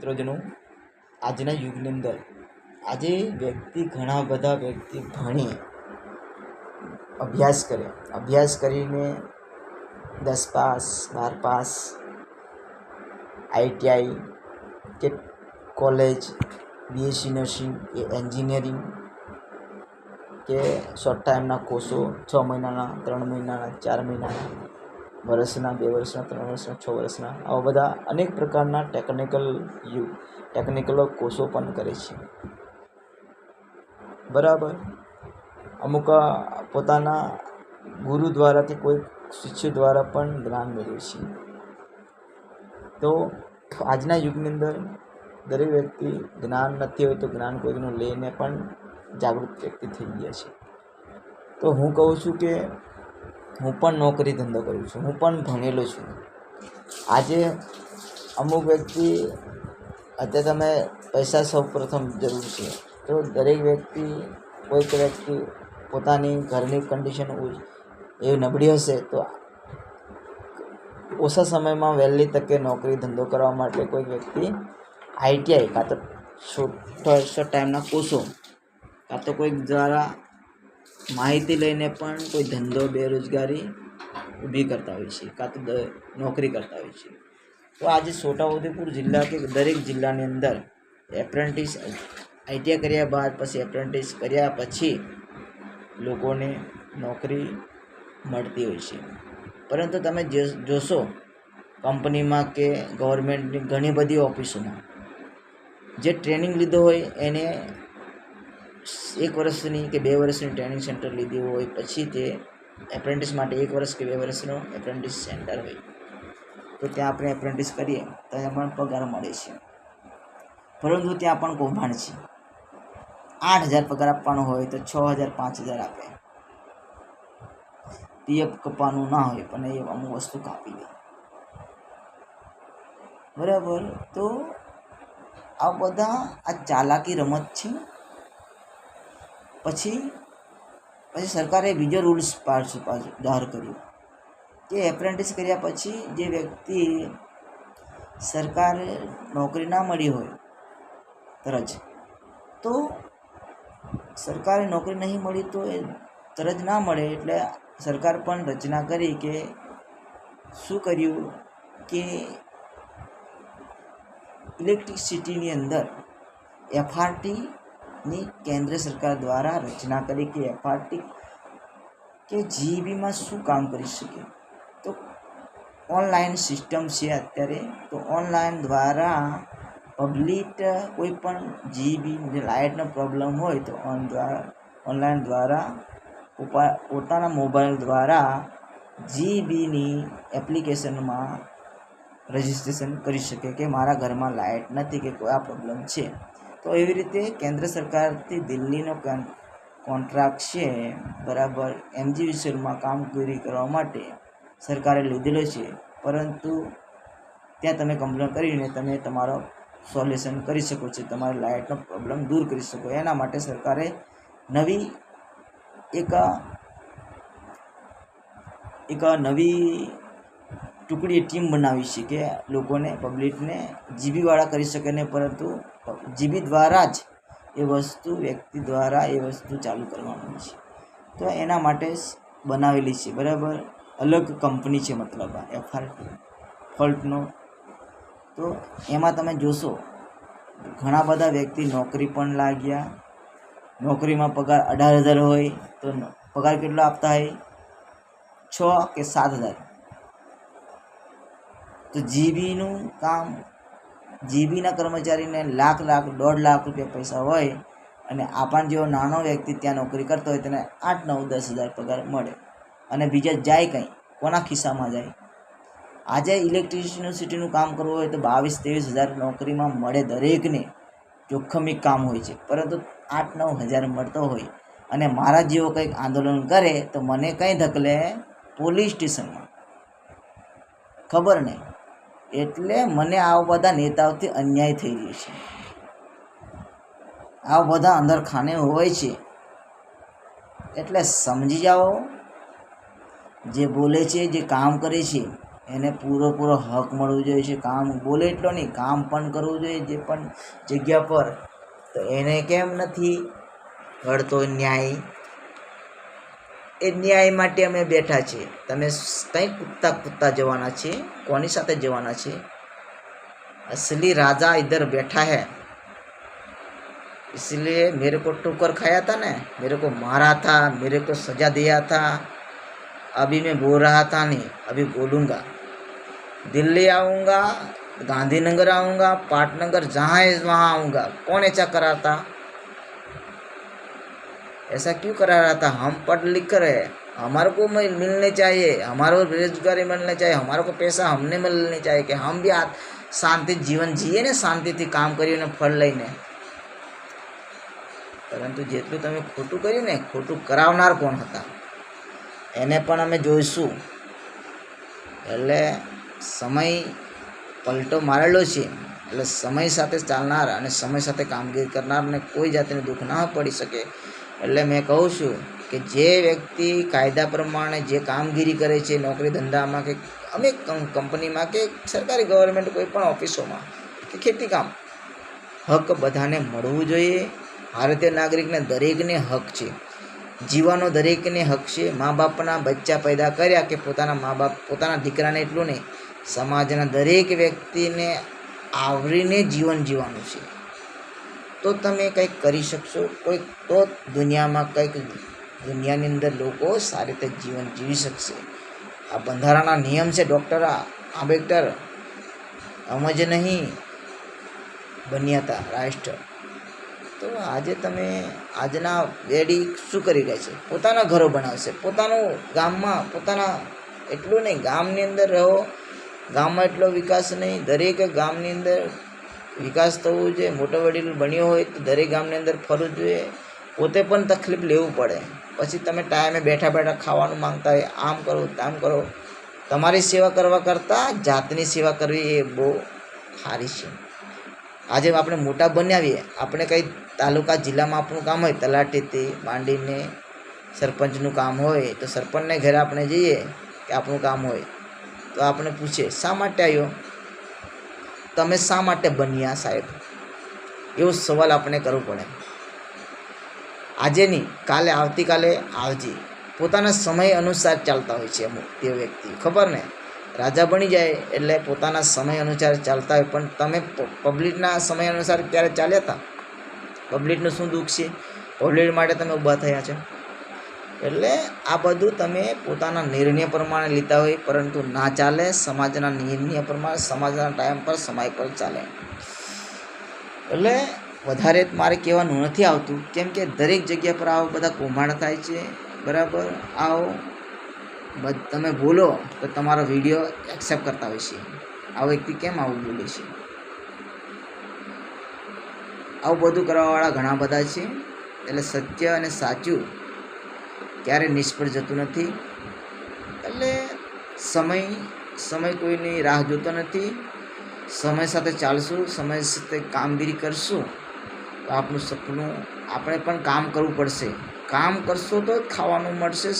મિત્રોજનો, આજના યુગની અંદર આજે ઘણા બધા વ્યક્તિ ભણી અભ્યાસ કરીને 10 પાસ 12 પાસ ITI કે કોલેજ, BSc નર્સિંગ કે એન્જિનિયરિંગ કે શોર્ટ ટાઈમના કોર્સો 6 મહિનાના, 3 મહિનાના, 4 મહિનાના, વર્ષના, 2 વર્ષના, 3 વર્ષના, 6 વર્ષના, આવા બધા અનેક પ્રકારના ટેકનિકલ કોર્સો પણ કરે છે. બરાબર. અમુક પોતાના ગુરુ દ્વારા કે કોઈ શિષ્ય દ્વારા પણ જ્ઞાન મેળવે છે. તો આજના યુગની અંદર દરેક વ્યક્તિ જ્ઞાન નથી હોય તો જ્ઞાન કોઈનું લઈને પણ જાગૃત વ્યક્તિ થઈ ગયા છે. તો હું કહું છું કે હું પણ નોકરી ધંધો કરું છું, હું પણ ભણેલો છું. આજે અમુક વ્યક્તિ અત્યારે તમે પૈસા સૌ પ્રથમ જરૂર છે, તો દરેક વ્યક્તિ કોઈક વ્યક્તિ પોતાની ઘરની કન્ડિશન એવી નબળી હશે તો ઓછા સમયમાં વહેલી તકે નોકરી ધંધો કરવા માટે કોઈ વ્યક્તિ ITI કાં તો શોર્ટ ટાઈમના કોર્સો કાં તો કોઈક દ્વારા માહિતી લઈને પણ કોઈ ધંધો બેરોજગારી ઊભી કરતા હોય છે, કાં તો નોકરી કરતા હોય છે. તો આજે છોટાઉદેપુર જિલ્લા કે દરેક જિલ્લાની અંદર એપ્રેન્ટિસ ITI કર્યા બાદ પછી એપ્રેન્ટિસ કર્યા પછી લોકોને નોકરી મળતી હોય છે. પરંતુ તમે જોશો કંપનીમાં કે ગવર્મેન્ટની ઘણી બધી ઓફિસોમાં જે ટ્રેનિંગ લીધો હોય એને 1 વર્ષની કે 2 વર્ષની ટ્રેનિંગ સેન્ટર લીધી હોય, પછી તે એપ્રેન્ટિસ માટે 1 વર્ષ કે 2 વર્ષનો એપ્રેન્ટિસ સેન્ટર હોય, તો ત્યાં આપણે એપ્રેન્ટિસ કરીએ તો ત્યાં પણ પગાર મળે છે. પરંતુ ત્યાં પણ કૌભાંડ છે. 8,000 પગાર આપવાનો હોય તો 6,000 5,000 આપે. PF કપાનું ના હોય પણ એ અમુક વસ્તુ કાપી દે. બરાબર. તો આ બધા ચાલાકી રમત છે. પછી સરકારે બીજો રૂલ્સ જાહેર કર્યો કે એપ્રેન્ટિસ કર્યા પછી જે વ્યક્તિ સરકારે નોકરી ના મળી હોય તરત, તો સરકારે નોકરી નહીં મળી તો એ તરત ના મળે એટલે સરકાર પણ રચના કરી કે શું કર્યું કે ઇલેક્ટ્રિસિટીની અંદર FRTની કેન્દ્ર સરકાર દ્વારા રચના કરી કે FRT કે GEBમાં શું કામ કરી શકે. તો ઓનલાઈન સિસ્ટમ છે અત્યારે, તો ઓનલાઈન દ્વારા પબ્લિક કોઈ પણ GEB લાઇટનો પ્રોબ્લેમ હોય તો ઓનલાઈન દ્વારા પોતાના મોબાઈલ દ્વારા GEBની એપ્લિકેશનમાં રજિસ્ટ્રેશન કરી શકે કે મારા ઘરમાં લાઇટ નથી કે કોઈ આ પ્રોબ્લેમ છે. તો એવી રીતે કેન્દ્ર સરકારથી દિલ્હીનો કોન્ટ્રાક્ટ છે, બરાબર, MGVCLમાં કામગીરી કરવા માટે સરકારે લીધેલો છે. પરંતુ ત્યાં તમે કમ્પ્લેન કરીને તમે તમારો સોલ્યુશન કરી શકો છો, તમારી લાઇટનો પ્રોબ્લેમ દૂર કરી શકો. એના માટે સરકારે નવી એક નવી ટુકડી ટીમ બનાવી છે કે લોકોને પબ્લિકને GEBવાળા કરી શકે ને, પરંતુ GEB દ્વારા જ એ વસ્તુ વ્યક્તિ દ્વારા એ વસ્તુ ચાલુ કરવાનું છે. તો એના માટે બનાવેલી છે. બરાબર. અલગ કંપની છે, મતલબ FRT ફોલ્ટનો. તો એમાં તમે જોશો ઘણા બધા વ્યક્તિ નોકરી પણ લાગ્યા. નોકરીમાં પગાર 18,000 હોય તો પગાર કેટલો આપતા હોય? 6 કે 7,000. તો GEBનું કામ, GEBના કર્મચારીને લાખ 1.5 લાખ રૂપિયા પૈસા હોય અને આપણ જેવો નાનો વ્યક્તિ ત્યાં નોકરી કરતો હોય તેને 8, 9, 10,000 પગાર મળે. અને બીજા જાય કંઈ કોના ખિસ્સામાં જાય? આજે ઇલેક્ટ્રિસિટીનું કામ કરવું હોય તો 22-23,000 નોકરીમાં મળે દરેકને. જોખમી કામ હોય છે, પરંતુ 8-9,000 મળતો હોય અને મારા જેવો કંઈક આંદોલન કરે તો મને કંઈ ધકલે પોલીસ સ્ટેશનમાં, ખબર નહીં. એટલે મને આવા બધા નેતાઓથી અન્યાય થઈ રહ્યો છે. આવા બધા અંદર ખાને હોય છે. એટલે સમજી જાઓ, જે બોલે છે, જે કામ કરે છે એને પૂરો હક મળવો જોઈએ છે. કામ બોલે એટલો નહીં, કામ પણ કરવું જોઈએ જે પણ જગ્યા પર. તો એને કેમ નથી મળતો ન્યાય? એ ન્યાય માટે અમે બેઠા છીએ. તમે કંઈ કૂદતા જવાના છે? કોની સાથે જવાના છે? असली राजा इधर बैठा है, इसलिए मेरे को ठोकर खाया था ना, मेरे को मारा था, मेरे को सजा दिया था. अभी मैं बोल रहा था नहीं, अभी बोलूँगा. दिल्ली आऊँगा, गांधीनगर आऊँगा, पाटनगर, जहाँ है वहाँ आऊँगा. कौन ऐसा करा था? ऐसा क्यों करा रहा था? हम पढ़ लिख कर है, हमारे को मिलने चाहिए, हमारे को बेरोजगारी मिलने चाहिए, हमारे को पैसा हमने मिलने चाहिए कि हम भी શાંતિ જીવન જીએ ને, શાંતિથી કામ કરીને ફળ લઈને. પરંતુ જેટલું તમે ખોટું કર્યું ને, ખોટું કરાવનાર કોણ હતા એને પણ અમે જોઈશું. એટલે સમય પલટો મારેલો છે. એટલે સમય સાથે ચાલનાર અને સમય સાથે કામગીરી કરનારને કોઈ જાતનું દુઃખ ના પડી શકે. એટલે મેં કહું છું કે જે વ્યક્તિ કાયદા પ્રમાણે જે કામગીરી કરે છે, નોકરી ધંધામાં કે અમે કંપનીમાં કે સરકારી ગવર્મેન્ટ કોઈ પણ ઓફિસોમાં કે ખેતી કામ, હક બધાને મળવું જોઈએ. ભારતીય નાગરિકને દરેકને હક છે, જીવવાનો દરેકને હક છે. મા બાપના બચ્ચા પેદા કર્યા કે પોતાના મા બાપ પોતાના દીકરાને એટલું નહીં, સમાજના દરેક વ્યક્તિને આવરીને જીવન જીવવાનું છે. તો તમે કંઈક કરી શકશો, કોઈ તો દુનિયામાં કંઈક દુનિયાની અંદર લોકો સારી રીતે જીવન જીવી શકશે. આ બંધારણના નિયમ છે. ડૉક્ટર આંબેડકર અમે જ નહીં બન્યા હતા રાષ્ટ્ર. તો આજે તમે આજના પેઢી શું કરી રહ્યા છે? પોતાના ઘરો બનાવશે, પોતાનું ગામમાં પોતાના એટલું નહીં, ગામની અંદર રહો, ગામમાં એટલો વિકાસ નહીં. દરેક ગામની અંદર વિકાસ થવું જોઈએ. મોટો વડીલ બન્યો હોય તો દરેક ગામની અંદર ફરવું જોઈએ. પોતે પણ તકલીફ લેવું પડે. પછી તમે ટાઈમે બેઠા બેઠા ખાવાનું માંગતા હોય, આમ કરો તેમ કરો. તમારી સેવા કરવા કરતાં જાતની સેવા કરવી એ બહુ સારી છે. આજે આપણે મોટા બનાવીએ, આપણે કંઈ તાલુકા જિલ્લામાં આપણું કામ હોય, તલાટીથી માંડીને સરપંચનું કામ હોય, તો સરપંચને ઘરે આપણે જઈએ કે આપણું કામ હોય તો આપણે પૂછે શા માટે આવ્યો, તમે શા માટે બન્યા સાહેબ? એવો સવાલ આપણે કરવો પડે. આજે નહીં, કાલે, આવતીકાલે આવજે. પોતાના સમય અનુસાર ચાલતા હોય છે અમુક તે વ્યક્તિ, ખબર ને? રાજા બની જાય એટલે પોતાના સમય અનુસાર ચાલતા હોય. પણ તમે પબ્લિકના સમય અનુસાર ક્યારે ચાલ્યા હતા? પબ્લિકનું શું દુઃખ છે? પબ્લિક માટે તમે ઊભા થયા છો. એટલે આ બધું તમે પોતાના નિર્ણય પ્રમાણે લીધા હોય, પરંતુ ના ચાલે. સમાજના નિર્ણય પ્રમાણે, સમાજના ટાઈમ પર, સમય પર ચાલે. એટલે વધારે મારે કહેવાનું નથી આવતું, કેમ કે દરેક જગ્યા પર આવા બધા કૌભાંડ થાય છે. બરાબર? આવો તમે બોલો તો તમારો વિડીયો એક્સેપ્ટ કરતા હોય છે. આ વ્યક્તિ કેમ આવું બોલે છે? આવું બધું કરવાવાળા ઘણા બધા છે. એટલે સત્ય અને સાચું ક્યારેય નિષ્ફળ જતું નથી. એટલે સમય કોઈની રાહ જોતો નથી. સમય સાથે ચાલશું, સમય સાથે કામગીરી કરશું તો આપણું સપનું, આપણે પણ કામ કરવું પડશે. કામ કરશો તો જ ખાવાનું મળશે.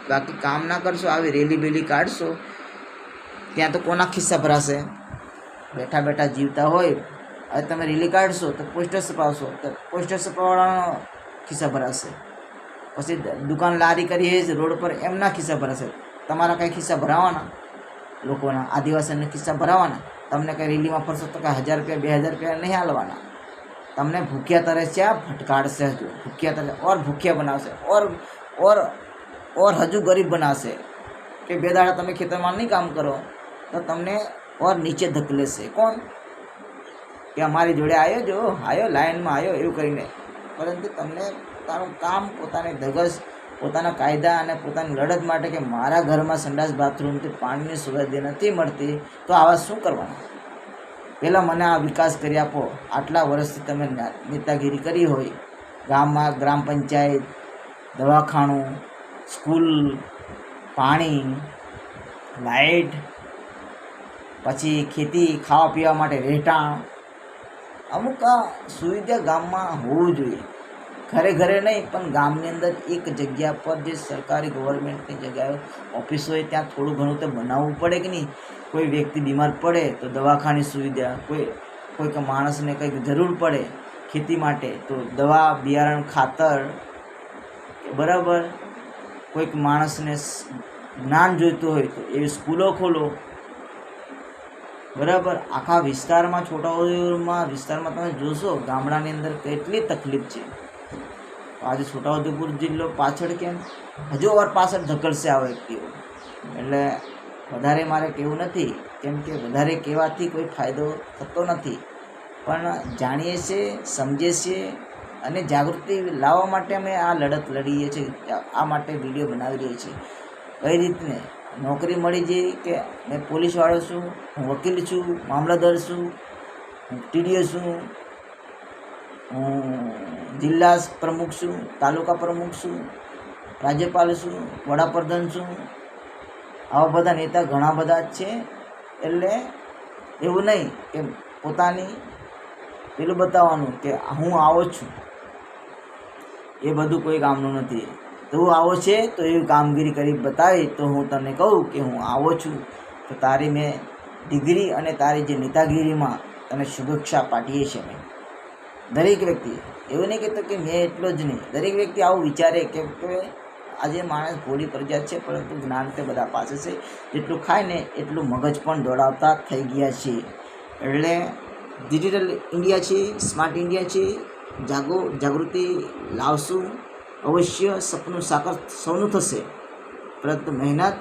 બાકી કામ ના કરશો, આવી રેલી બેલી કાઢશો, ત્યાં તો કોના ખિસ્સા ભરાશે? બેઠા બેઠા જીવતા હોય, હવે તમે રેલી કાઢશો તો પોસ્ટર છપાવશો તો પોસ્ટર છપાવવાળાનો ખિસ્સા ભરાશે. પછી દુકાન લારી કરીએ જ રોડ પર, એમના ખિસ્સા ભરાશે. તમારા કંઈ ખિસ્સા ભરાવાના? લોકોના, આદિવાસીના ખિસ્સા ભરાવાના? તમને કંઈ રેલીમાં ફરશો તો કંઈ 1000 રૂપિયા 2000 રૂપિયા નહીં હાલવાના. તમને ભૂખ્યા તરસ્યા ભટકાડશે, હજુ ભૂખ્યા તરસ્યા ઓર ભૂખ્યા બનાવશે, ઓર હજુ ગરીબ બનાવશે. કે 2 દાડા તમે ખેતરમાં નહીં કામ કરો તો તમને ઓર નીચે ધકેલેશે. કોણ? કે અમારી જોડે આવ્યો, જો આવ્યો, લાઈનમાં આવ્યો, એવું કરીને. પરંતુ તમને પોતાનું કામ, પોતાની ધગસ, પોતાના કાયદા અને પોતાની લડત માટે કે મારા ઘરમાં સંડાસ બાથરૂમથી પાણીની સુવિધા નથી મળતી, તો આવા શું કરવાના? પહેલાં મને આ વિકાસ કરી આપો. આટલા વર્ષથી તમે નેતાગીરી કરી હોય, ગામમાં ગ્રામ પંચાયત, દવાખાનું, સ્કૂલ, પાણી, લાઇટ, પછી ખેતી, ખાવા પીવા માટે રહેઠાણ, અમુક આ સુવિધા ગામમાં હોવું જોઈએ. ઘરે ઘરે નહીં, પણ ગામની અંદર એક જગ્યા પર જે સરકારી ગવર્મેન્ટની જગ્યાએ ઓફિસ હોય ત્યાં થોડું ઘણું તો બનાવવું પડે કે નહીં? કોઈ વ્યક્તિ બીમાર પડે તો દવાખાની સુવિધા, કોઈક માણસને કંઈક જરૂર પડે ખેતી માટે તો દવા, બિયારણ, ખાતર, બરાબર, કોઈક માણસને જ્ઞાન જોઈતું હોય તો એવી સ્કૂલો ખોલો, બરાબર. આખા વિસ્તારમાં, છોટાઉદેપુરમાં વિસ્તારમાં તમે જોશો ગામડાની અંદર કેટલી તકલીફ છે. આજે છોટાઉદેપુર જિલ્લો પાછળ કેમ? હજુ વાર પાછળ ધકેલશે આ વ્યક્તિઓ. એટલે વધારે મારે કહેવું નથી, કેમ કે વધારે કહેવાથી કોઈ ફાયદો થતો નથી, પણ જાણીએ છીએ, સમજીએ છીએ અને જાગૃતિ લાવવા માટે અમે આ લડત લડીએ છીએ. આ માટે વિડીયો બનાવી રહીએ છીએ. કઈ રીતને નોકરી મળી જઈ કે મેં પોલીસવાળો છું, હું વકીલ છું, મામલતદાર છું, હું ટીડીઓ છું, હું જિલ્લા પ્રમુખ છું, તાલુકા પ્રમુખ છું, રાજ્યપાલ છું, વડાપ્રધાન છું, આવા બધા નેતા ઘણા બધા જ છે. એટલે એવું નહીં કે પોતાની પેલું બતાવવાનું કે હું આવો છું, એ બધું કોઈ કામનું નથી. તું આવો છે તો એવી કામગીરી કરી બતાવી તો હું તને કહું કે હું આવો છું, તો તારી મેં ડિગ્રી અને તારી જે નેતાગીરીમાં તને શુભેચ્છા પાઠવીએ છીએ. મેં દરેક વ્યક્તિ એવું નહીં કહેતો કે મેં એટલો જ નહીં, દરેક વ્યક્તિ આવું વિચારે કે આજે માણસ ભોળી પ્રજા છે, પરંતુ જ્ઞાન તે બધા પાસે છે. જેટલું ખાય ને એટલું મગજ પણ દોડાવતા થઈ ગયા છે. એટલે ડિજિટલ ઇન્ડિયા છે, સ્માર્ટ ઇન્ડિયા છે, જાગૃતિ લાવશું. અવશ્ય સપનું સાકાર સૌનું થશે, પરંતુ મહેનત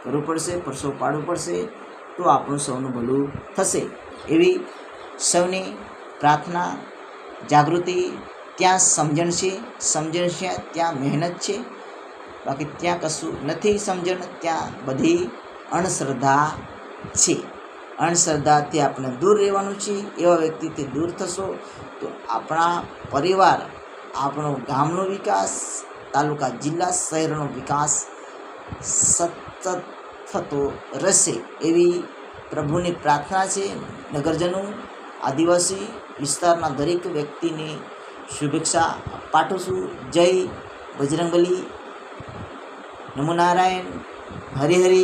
કરવું પડશે, પરસો પાડવું પડશે, તો આપણું સૌનું ભલું થશે. એવી સૌની પ્રાર્થના. જાગૃતિ ત્યાં સમજણ છે, ત્યાં મહેનત છે, બાકી ત્યાં કશું નથી સમજણ, ત્યાં બધી અંધશ્રદ્ધા છે. અંધશ્રદ્ધાથી આપણે દૂર રહેવાનું છે. એવા વ્યક્તિથી દૂર થશો તો આપણા પરિવાર, આપણો ગામનો વિકાસ, તાલુકા, જિલ્લા, શહેરનો વિકાસ સતત થતો રહેશે. એવી પ્રભુની પ્રાર્થના છે. નગરજનો, આદિવાસી વિસ્તારના દરેક વ્યક્તિને શુભેચ્છા પાઠવું છું. જય બજરંગબલી, નમો નારાયણ, હરિ હરિ.